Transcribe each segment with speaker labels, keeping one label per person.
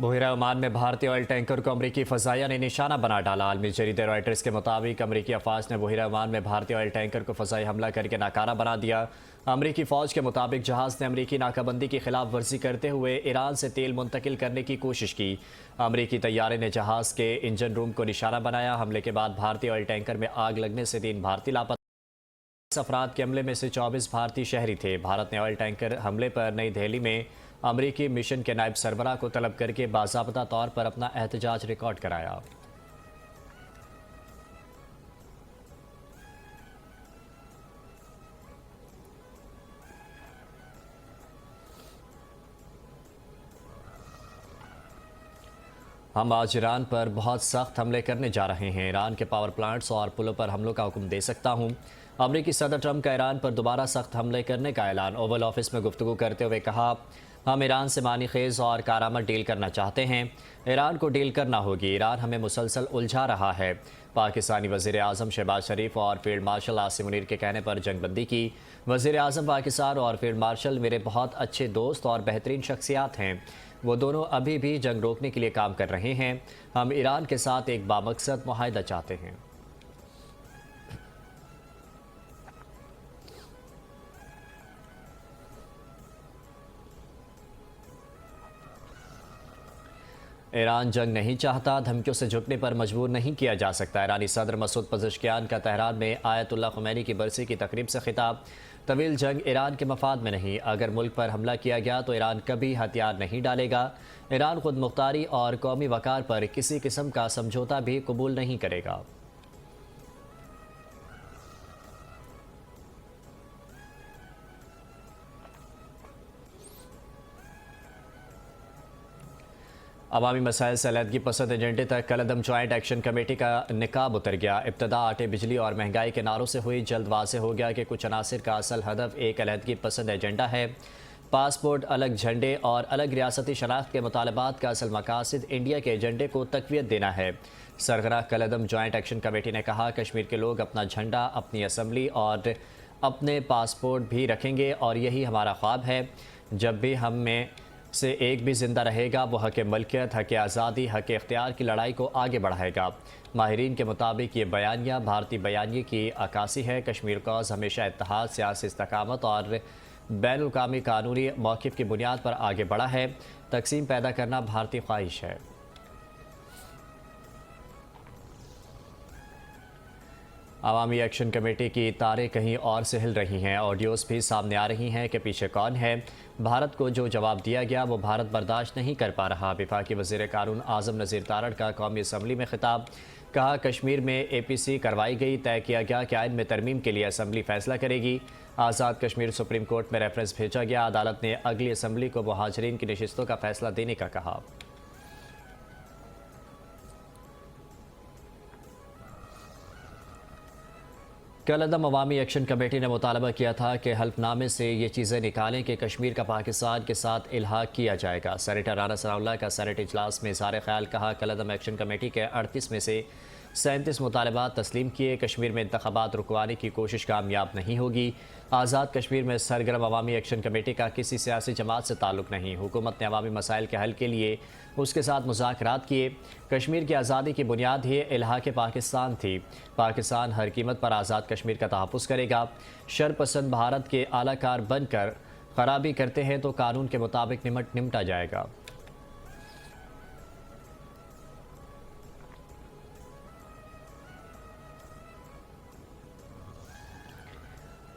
Speaker 1: बहिरा Oman में भारतीय oil tanker को अमरीकी फजाइया ने निशाना बना डाला। आलमी जरीदे रॉयटर्स के मुताबिक अमरीकी अफवाज ने बहिरा ओमान में भारतीय ऑयल टैंकर को फजाई हमला करके नाकारा बना दिया। अमरीकी फौज के मुताबिक जहाज ने अमरीकी नाकाबंदी की खिलाफ वर्जी करते हुए ईरान से तेल मुंतकिल करने की कोशिश की। अमरीकी तैयारे ने जहाज के इंजन रूम को निशाना बनाया। हमले के बाद भारतीय ऑयल टैंकर में आग लगने से 3 भारतीय लापता। अफराद के हमले में से 24 भारतीय शहरी थे। भारत ने ऑयल टैंकर हमले पर नई दिल्ली में अमरीकी मिशन के नायब सरबराह को तलब करके बाज़ाब्ता तौर पर अपना एहतजाज रिकॉर्ड कराया। हम आज ईरान पर बहुत सख्त हमले करने जा रहे हैं। ईरान के पावर प्लांट्स और पुलों पर हमलों का हुक्म दे सकता हूं। अमरीकी सदर ट्रंप का ईरान पर दोबारा सख्त हमले करने का ऐलान। ओवल ऑफिस में गुफ्तगू करते हुए कहा, हम ईरान से मानीखेज और कारामद डील करना चाहते हैं। ईरान को डील करना होगी। ईरान हमें मुसलसल उलझा रहा है। पाकिस्तानी वज़ीर आज़म शहबाज शरीफ और फील्ड मार्शल आसिम मुनीर के कहने पर जंगबंदी की। वज़ीर आज़म पाकिस्तान और फील्ड मार्शल मेरे बहुत अच्छे दोस्त और बेहतरीन शख्सियात हैं। वो दोनों अभी भी जंग रोकने के लिए काम कर रहे हैं। हम ईरान के साथ एक बामकसद मुआहदा चाहते हैं। ईरान जंग नहीं चाहता, धमकियों से झुकने पर मजबूर नहीं किया जा सकता। ईरानी सदर मसूद पज़ेश्कियान का तेहरान में आयतुल्लाह ख़ुमैनी की बरसी की तकरीब से खिताब। तवील जंग ईरान के मफाद में नहीं। अगर मुल्क पर हमला किया गया तो ईरान कभी हथियार नहीं डालेगा। ईरान खुद मुख्तारी और कौमी वकार पर किसी किस्म का समझौता भी कबूल नहीं करेगा। अवामी मसाइल से अलहदगी पसंद एजेंडे तक कलअदम जॉइंट एक्शन कमेटी का निकाब उतर गया। इब्तदा आटे, बिजली और महंगाई के नारों से हुई, जल्द वाज़ेह हो गया कि कुछ अनासिर का असल हदफ एक अलहदगी पसंद एजेंडा है। पासपोर्ट, अलग झंडे और अलग रियासती शनाख्त के मुतालबात का असल मकासद इंडिया के एजेंडे को तक़वियत देना है। सरगना कलअदम जॉइंट एक्शन कमेटी ने कहा, कश्मीर के लोग अपना झंडा, अपनी असम्बली और अपने पासपोर्ट भी रखेंगे और यही हमारा ख्वाब है। जब भी हम में से एक भी जिंदा रहेगा वो हक़ मलकियत, हक़ आज़ादी, हक़ इख्तियार की लड़ाई को आगे बढ़ाएगा। माहिरीन के मुताबिक ये बयानिया भारतीय बयानिए की अक्कासी है। कश्मीर कॉज़ हमेशा इत्तेहाद, सियासी इस्तकामत और बैनुल-अक़वामी कानूनी मौक़िफ़ की बुनियाद पर आगे बढ़ा है। तक़सीम पैदा करना भारतीय ख्वाहिश है। अवामी एक्शन कमेटी की तारें कहीं और से हिल रही हैं। ऑडियोज़ भी सामने आ रही हैं कि पीछे कौन है। भारत को जो जवाब दिया गया वो भारत बर्दाश्त नहीं कर पा रहा। वफाकी वज़ीर कानून आज़म नज़ीर तारड़ का कौमी असम्बली में खिताब। कहा, कश्मीर में APC करवाई गई, तय किया गया कि आइन में तरमीम के लिए असम्बली फैसला करेगी। आज़ाद कश्मीर सुप्रीम कोर्ट में रेफरेंस भेजा गया। अदालत ने अगली असम्बली को मुहाजिरीन की नशिस्तों का फैसला देने का कहा। कलअदम अवामी एक्शन कमेटी ने मुतालबा किया था कि हल्फनामे से ये चीज़ें निकालें कि कश्मीर का पाकिस्तान के साथ इल्हाक किया जाएगा। सेनेटर राना सनाउल्लाह का सेनेट इजलास में इज़हार ख्याल। कहा, कलअदम एक्शन कमेटी के 38 में से 37 मुतालबात तस्लीम किए। कश्मीर में इंतखाबात रुकवाने की कोशिश कामयाब नहीं होगी। आज़ाद कश्मीर में सरगर्म अवामी एक्शन कमेटी का किसी सियासी जमात से ताल्लुक़ नहीं। हुकूमत ने अवामी मसाइल के हल के लिए उसके साथ मुज़ाकरात किए। कश्मीर की आज़ादी की बुनियाद ही इल्हाक़ पाकिस्तान थी। पाकिस्तान हर कीमत पर आज़ाद कश्मीर का तहफ़्फ़ुज़ करेगा। शरपसंद भारत के आलाकार बनकर खराबी करते हैं तो कानून के मुताबिक निपटा जाएगा।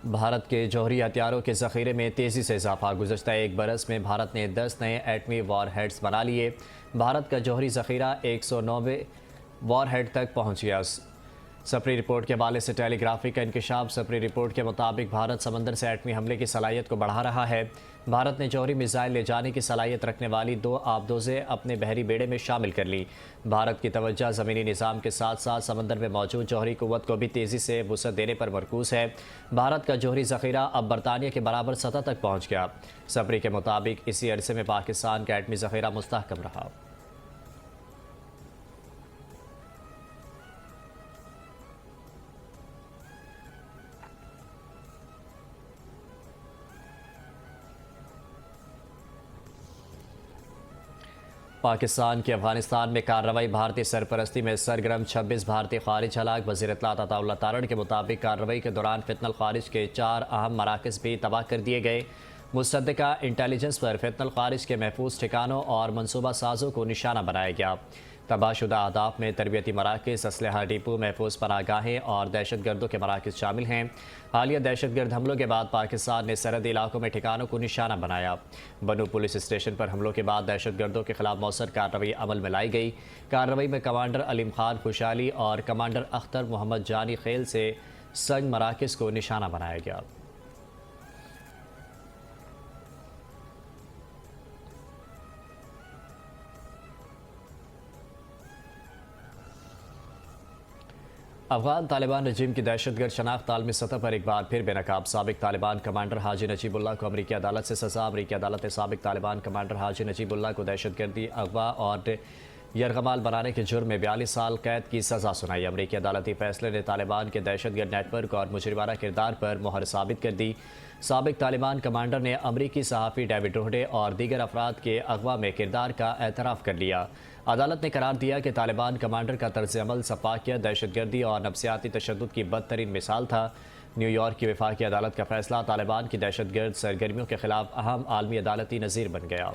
Speaker 1: भारत के जौहरी हथियारों के ज़ख़ीरे में तेज़ी से इजाफा। गुज़श्ता एक बरस में भारत ने 10 नए एटमी वॉर हेड्स बना लिए। भारत का जौहरी ज़ख़ीरा 109वें वॉर हेड तक पहुँच गया। सफरी रिपोर्ट के हवाले से टेलीग्राफी का इंकशाफ। सफरी रिपोर्ट के मुताबिक भारत समंदर से एटमी हमले की सलाहियत को बढ़ा रहा है। भारत ने जौहरी मिसाइल ले जाने की सलाहियत रखने वाली 2 आबदोज़ें अपने बहरी बेड़े में शामिल कर ली। भारत की तवज्जो ज़मीनी निज़ाम के साथ साथ समंदर में मौजूद जौहरी क़ुव्वत को भी तेज़ी से वुसअत देने पर मरकूज़ है। भारत का जौहरी ज़ख़ीरा अब बरतानिया के बराबर सतह तक पहुँच गया। सफरी के मुताबिक इसी अरसे में पाकिस्तान का एटमी ज़ख़ीरा मुस्तहकम रहा। पाकिस्तान की अफगानिस्तान में कार्रवाई, भारतीय सरपरस्ती में सरगर्म 26 भारतीय खारिज हलाक। वज़ीर इत्तलात अताउल्लाह तारण के मुताबिक कार्रवाई के दौरान फितनल खारिज के 4 अहम मराकज़ भी तबाह कर दिए गए। मुसद्दका इंटेलिजेंस पर फितनल खारिज के महफूज ठिकानों और मनसूबा साजों को निशाना बनाया गया। तबाहशुदा अहदाफ में तरबियती मराकज़, असलहा डिपो, महफूज पनाहगाहें और दहशत गर्दों के मराकज़ शामिल हैं। हालिया दहशत गर्द हमलों के बाद पाकिस्तान ने सरहदी इलाकों में ठिकानों को निशाना बनाया। बनू पुलिस स्टेशन पर हमलों के बाद दहशत गर्दों के खिलाफ मौसर कार्रवाई अमल में लाई गई। कार्रवाई में कमांडर अलीम खान खुशाली और कमांडर अख्तर मोहम्मद जानी खेल से संग मराकज़ को निशाना बनाया गया। अफगान तालिबान रजीम की दहशतगर्द शनाख्त आलमी सतह पर एक बार फिर बेनकाब। साबिक तालिबान कमांडर हाजी नजीबुल्लाह को अमरीकी अदालत से सजा। अमरीकी अदालत ने साबिक तालिबान कमांडर हाजी नजीबुल्लाह को दहशतगर्दी, अगवा और यरगमाल बनाने के जुर्म में 42 साल कैद की सजा सुनाई। अमरीकी अदालती फैसले ने तालिबान के दहशतगर्द नेटवर्क और मुजरिमाना किरदार पर मोहर साबित कर दी। साबिक तालिबान कमांडर ने अमरीकी सहाफ़ी डेविड रोहडे और दीगर अफराद के अगवा में किरदार का एतराफ़ कर लिया। अदालत ने करार दिया कि तालिबान कमांडर का तर्ज अमल सफाकियत, दहशतगर्दी और नफसियाती तशद्दुद की बदतरीन मिसाल था। न्यूयॉर्क की वफाकी अदालत का फैसला तालिबान की दहशतगर्द सरगर्मियों के खिलाफ अहम आलमी अदालती नज़ीर बन गया।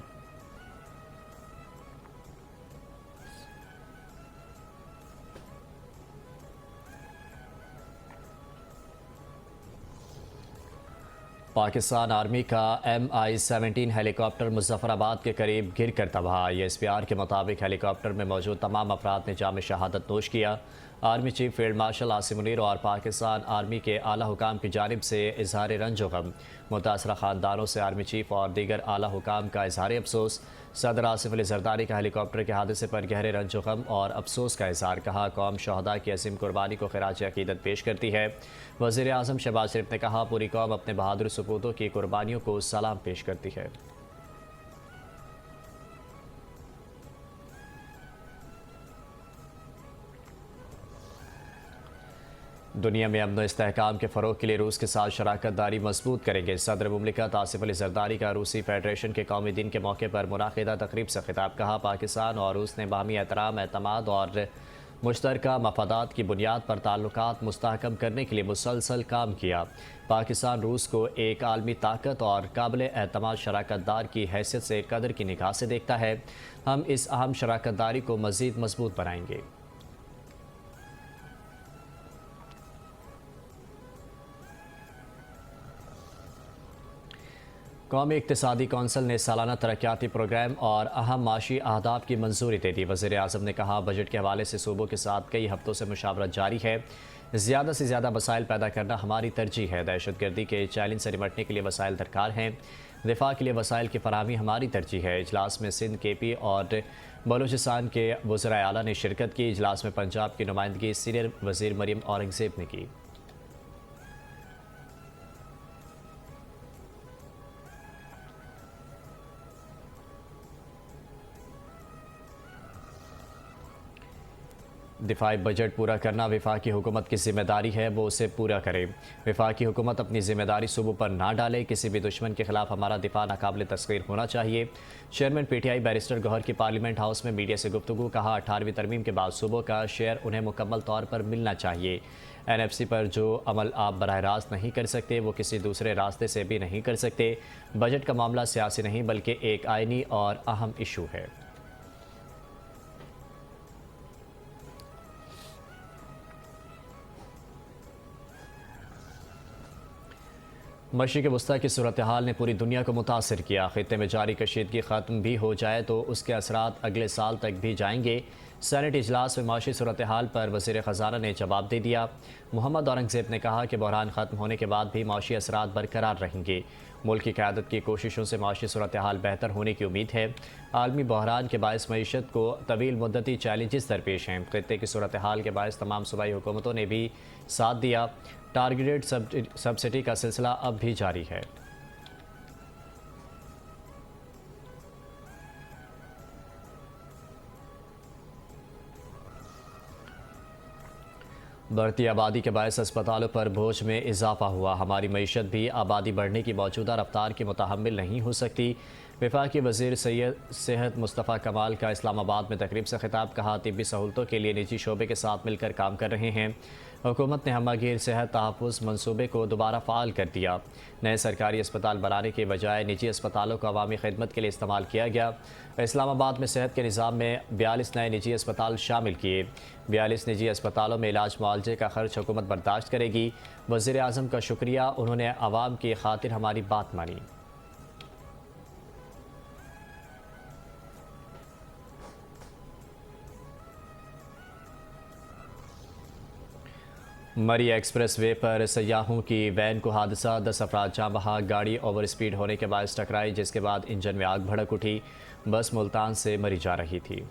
Speaker 1: पाकिस्तान आर्मी का MI-17 हेलीकॉप्टर मुजफ्फराबाद के करीब गिर कर तबाह। ESPR के मुताबिक हेलीकॉप्टर में मौजूद तमाम अफराद ने जाम शहादत नोश किया। Army chief field marshal Asim Munir और पाकिस्तान आर्मी के आला हुकाम की जानिब से इजहार रंज गम। मुतासरा ख़ानदानों से आर्मी चीफ और दीगर आला हुकाम का इजहार अफसोस। सदर आसिफ अली जरदारी का हेलीकॉप्टर के हादसे पर गहरे रंज गम और अफसोस का इजहार। कहा, कौम शहदा की अजीम कुर्बानी को खिराज अकीदत पेश करती है। वज़ीर आज़म शहबाज शरीफ ने कहा, पूरी कौम अपने बहादुर सपूतों की कुर्बानियों को सलाम पेश करती है। दुनिया में अमन इस्तेहकाम के फ़रोग के लिए रूस के साथ शराकत दारी मजबूत करेंगे। सदर मुमलिकत आसिफ अली जरदारी का रूसी फेडरेशन के कौमी दिन के मौके पर मुनाकिदा तकरीब से खिताब। कहा, पाकिस्तान और रूस ने बाहमी एहतराम, एतमाद और मुश्तरका मफादात की बुनियाद पर ताल्लुकात मुस्तहकम करने के लिए मुसलसल काम किया। पाकिस्तान रूस को एक आलमी ताकत और काबिल एतमाद शराकत दार की हैसियत से कदर की निगाह से देखता है। हम इस अहम शराकत दारी को मज़ीद मजबूत बनाएंगे। कौमी इक़्तिसादी कौंसिल ने सालाना तरक्याती प्रोग्राम और अहम माशी अहदाफ की मंजूरी दे दी। वज़ीर आज़म ने कहा, बजट के हवाले से सूबों के साथ कई हफ्तों से मुशावरत जारी है। ज़्यादा से ज़्यादा वसाइल पैदा करना हमारी तरजीह है। दहशतगर्दी के चैलेंज से निपटने के लिए वसाइल दरकार हैं। दिफा के लिए वसाइल की फराहमी हमारी तरजीह है। इजलास में सिंध, KP और बलूचिस्तान के वज़राए आला ने शिरकत की। इजलास में पंजाब की नुमाइंदगी सीनियर वज़ीर मरीम औरंगज़ेब ने की। दिफाई बजट पूरा करना वफाकी हुकूमत की जिम्मेदारी है, वो उसे पूरा करे। वफाकी हुकूमत अपनी जिम्मेदारी सूबों पर ना डाले। किसी भी दुश्मन के खिलाफ हमारा दिफा नाकाबिल तस्खीर होना चाहिए। चेयरमैन PTI बैरिस्टर गौहर की पार्लियामेंट हाउस में मीडिया से गुफ्तगू। कहा, 18वीं तरमीम के बाद सूबों का शेयर उन्हें मुकम्मल तौर पर मिलना चाहिए। NFC पर जो अमल आप बराह रास्त नहीं कर सकते, वो किसी दूसरे रास्ते से भी नहीं कर सकते। बजट का मामला सियासी नहीं बल्कि एक आइनी और अहम इशू है। मशरिक़ वस्ता की सूरत हाल ने पूरी दुनिया को मुतासर किया। खित्ते में जारी कशीदगी ख़त्म भी हो जाए तो उसके असरात अगले साल तक भी जाएंगे। सेनेट इजलास में माशी सूरत हाल पर वज़ीर ख़जाना ने जवाब दे दिया। मोहम्मद औरंगज़ेब ने कहा कि बहरान ख़त्म होने के बाद भी माशी असरात बरकरार रहेंगे। मुल्क की क़यादत की कोशिशों से माशी सूरत हाल बेहतर होने की उम्मीद है। आलमी बहरान के बायस मईशत को तवील मुद्दती चैलेंजेस दरपेश हैं। खित्ते की सूरत हाल के बायस तमाम सूबाई हुकूमतों ने भी साथ दिया। टारगेटेड सब्सिडी का सिलसिला अब भी जारी है। बढ़ती आबादी के बायस अस्पतालों पर बोझ में इजाफा हुआ। हमारी मईशत भी आबादी बढ़ने की मौजूदा रफ्तार की मुतहम्मिल नहीं हो सकती। वफाकी वज़ीर सैयद सेहत मुस्तफ़ा कमाल का इस्लामाबाद में तकरीब से खिताब। कहा, तिब्बी सहूलतों के लिए निजी शोबे के साथ मिलकर काम कर रहे हैं। हुकूमत ने हमागीर सेहत तहफ़्फ़ुज़ मनसूबे को दोबारा फ़ाल कर दिया। नए सरकारी अस्पताल बनाने के बजाय निजी अस्पतालों को अवामी खिदमत के लिए इस्तेमाल किया गया। इस्लामाबाद में सेहत के निज़ाम में 42 नए निजी अस्पताल शामिल किए। 42 निजी अस्पतालों में इलाज मुआवजे का खर्च हुकूमत बर्दाश्त करेगी। वज़ीर आज़म का शुक्रिया, उन्होंने आवाम की खातिर हमारी बात मानी। मरी एक्सप्रेस वे पर सयाहों की वैन को हादसा। 10 अफराद जाँ बहक। गाड़ी ओवर स्पीड होने के बाद टकराई, जिसके बाद इंजन में आग भड़क उठी। बस मुल्तान से मरी जा रही थी।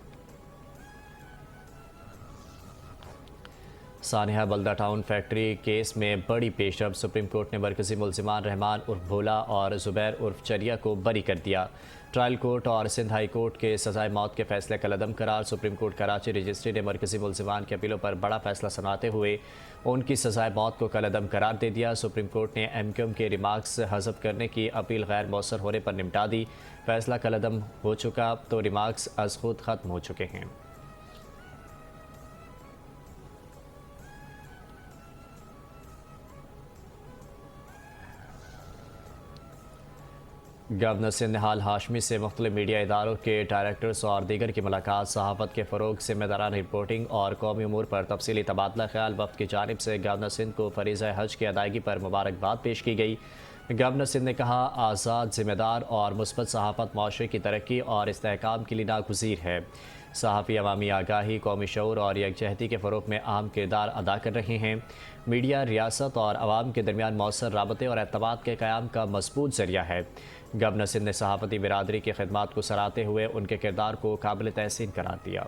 Speaker 1: सानिया बल्दा टाउन फैक्ट्री केस में बड़ी पेशरफ। सुप्रीम कोर्ट ने मरकजी मुल्जिमान रहमान उर्फ भोला और जुबैर उर्फ चरिया को बरी कर दिया। ट्रायल कोर्ट और सिंध हाई कोर्ट के सजाए मौत के फैसले कलअदम करार। सुप्रीम कोर्ट कराची रजिस्ट्री ने मरकजी मुल्जिमान की अपीलों पर बड़ा फैसला सुनाते हुए उनकी सजाए मौत को कलअदम करार दे दिया। सुप्रीम कोर्ट ने एमक्यूएम के रिमार्क्स हज़फ करने की अपील गैर मौसर होने पर निपटा दी। फैसला कलअदम हो चुका तो रिमार्क्स अज खुद ख़त्म हो चुके हैं। गवर्नर सिंध निहाल हाशमी से मुख्तलिफ मीडिया इदारों के डायरेक्टर्स और दीगर की मुलाकात। सहाफ़त के फ़रोग, ज़िम्मेदाराना रिपोर्टिंग और कौमी उमूर पर तफसीली तबादला ख्याल। वफ़द की जानिब से गवर्नर सिंध को फ़रीज़ा हज की अदायगी पर मुबारकबाद पेश की गई। गवर्नर सिंध ने कहा, आज़ाद, ज़िम्मेदार और मुस्बत सहाफ़त माशरे की तरक्की और इस्तेहकाम के लिए नागुज़ीर है। सहाफ़ी अवामी आगाही, कौमी शऊर और यकजहती के फ़रोग़ में अहम किरदार अदा कर रहे हैं। मीडिया रियासत और आवाम के दरमियान मौसर राबते और एतमाद के क़याम का मजबूत ज़रिया है। गवर्नर सिंध ने सहाफ़ती बिरादरी की खिदमात को सराहते हुए उनके किरदार को काबिल तहसीन करार दिया।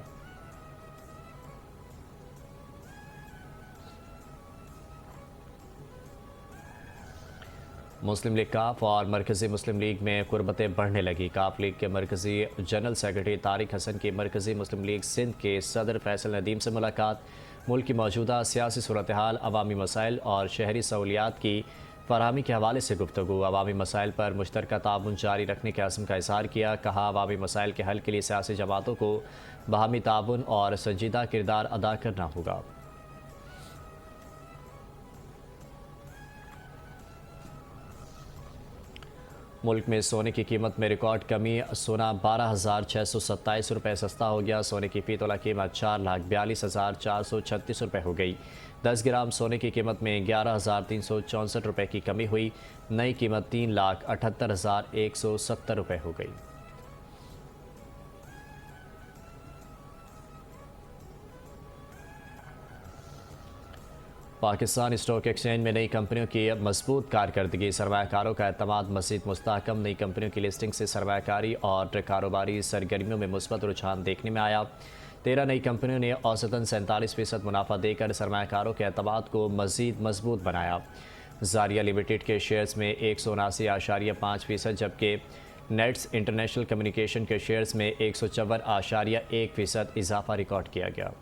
Speaker 1: मुस्लिम लीग काफ और मरकज़ी मुस्लिम लीग में कुर्बतें बढ़ने लगी। काफ लीग के मरकज़ी जनरल सेक्रेटरी तारिक हसन की मरकज़ी मुस्लिम लीग सिंध के सदर फैसल नदीम से मुलाकात। मुल्क की मौजूदा सियासी सूरत हाल, अवामी मसाइल और शहरी सहूलियात की फराहमी के हवाले से गुफ्तगू। अवामी मसाइल पर मुश्तरका ताउन जारी रखने के अज़्म का इज़हार किया। कहा, अवामी मसाइल के हल के लिए सियासी जमातों को बाहमी ताउन और संजीदा किरदार अदा करना होगा। मुल्क में सोने की कीमत में रिकॉर्ड कमी। सोना 12,627 रुपये सस्ता हो गया। सोने की फ़ी तोला कीमत 4,42,436 रुपये हो गई। 10 ग्राम सोने की कीमत में 11,364 रुपये की कमी हुई। नई कीमत 3,78,170 रुपये हो गई। पाकिस्तान स्टॉक एक्सचेंज में नई कंपनियों की मजबूत कारकर्दगी। सरमायाकारों का एतमाद मज़ीद मुस्तहकम। नई कंपनियों की लिस्टिंग से सरमायाकारी और कारोबारी सरगर्मियों में मुस्बत रुझान देखने में आया। 13 नई कंपनियों ने औसतन 47% मुनाफा देकर सरमायाकारों के एतमाद को मज़ीद मजबूत बनाया। जारिया लिमिटेड के शेयर्स में 179.5%, जबकि नेट्स इंटरनेशनल कम्युनिकेशन के शेयर्स में 154.1% इजाफा रिकॉर्ड किया गया।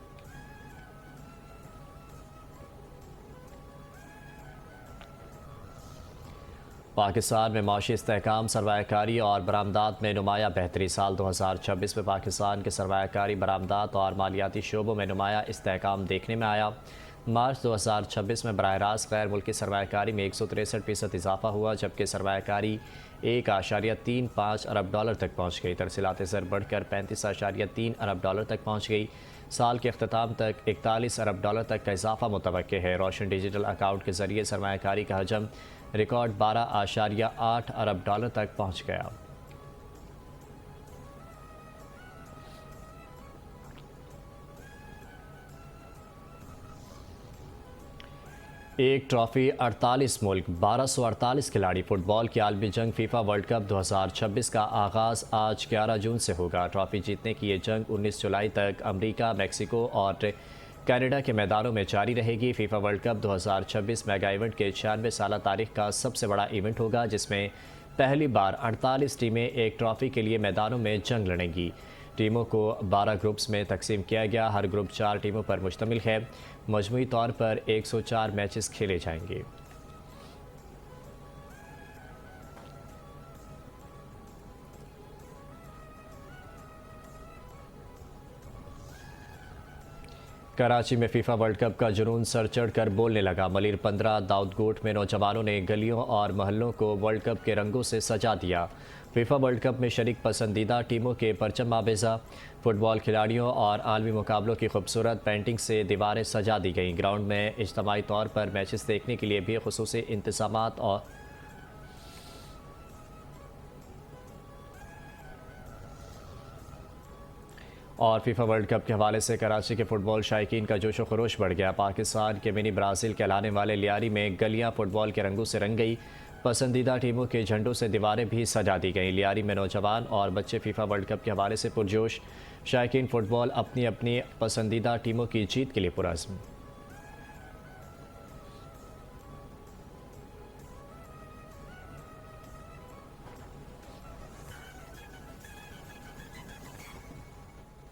Speaker 1: पाकिस्तान में माशी इस्तेहकाम, सरमायाकारी और बरामदात में नुमाया बेहतरी। साल 2026 में पाकिस्तान के सरमायाकारी, बरामदात और मालियाती शोबों में नुमाया इस्तेहकाम देखने में आया। मार्च 2026 में बराह रास्त गैर मुल्की सरमायाकारी में 163% इजाफा हुआ, जबकि सरमायाकारी 1.35 अरब डॉलर तक पहुँच गई। तरसीलात ज़र बढ़कर 35.3 अरब डॉलर तक पहुँच गई। साल के अख्ताम तक 41 अरब डॉलर तक का इजाफा मुतवक्के है। रोशन डिजिटल अकाउंट के जरिए सरमायाकारी का हजम रिकॉर्ड 12.8 अरब डॉलर तक पहुँच गया। एक ट्रॉफी, 48 मुल्क, 1248 खिलाड़ी। फुटबॉल की आलमी जंग फीफा वर्ल्ड कप 2026 का आगाज़ आज 11 जून से होगा। ट्रॉफी जीतने की ये जंग 19 जुलाई तक अमेरिका, मैक्सिको और कनाडा के मैदानों में जारी रहेगी। FIFA world cup 2026 mega event के 96 साल तारीख का सबसे बड़ा इवेंट होगा, जिसमें पहली बार 48 टीमें एक ट्रॉफी के लिए मैदानों में जंग लड़ेंगी। टीमों को 12 ग्रुप्स में तकसीम किया गया। हर ग्रुप 4 टीमों पर मुश्तमिल है। मजमूई तौर पर 104 मैचेस खेले जाएंगे। कराची में फीफा वर्ल्ड कप का जुनून सर चढ़ कर बोलने लगा। मलिर 15 दाऊदकोट में नौजवानों ने गलियों और महल्लों को वर्ल्ड कप के रंगों से सजा दिया। फीफा वर्ल्ड कप में शरीक पसंदीदा टीमों के परचम आवेजा। फुटबॉल खिलाड़ियों और आलमी मुकाबलों की खूबसूरत पेंटिंग से दीवारें सजा दी गईं। ग्राउंड में इज्तमाही तौर पर मैचेस देखने के लिए भी खुसूसी इंतज़ामात और फीफा वर्ल्ड कप के हवाले से कराची के फुटबॉल शायकीन का जोश व खरोश बढ़ गया। पाकिस्तान के मिनी ब्राज़ील कहलाने वाले लियारी में गलियां फुटबॉल के रंगों से रंग गई। पसंदीदा टीमों के झंडों से दीवारें भी सजा दी गईं। लियारी में नौजवान और बच्चे फीफा वर्ल्ड कप के हवाले से पुरजोश। शायकीन फुटबॉल अपनी अपनी पसंदीदा टीमों की जीत के लिए पुरज़्म।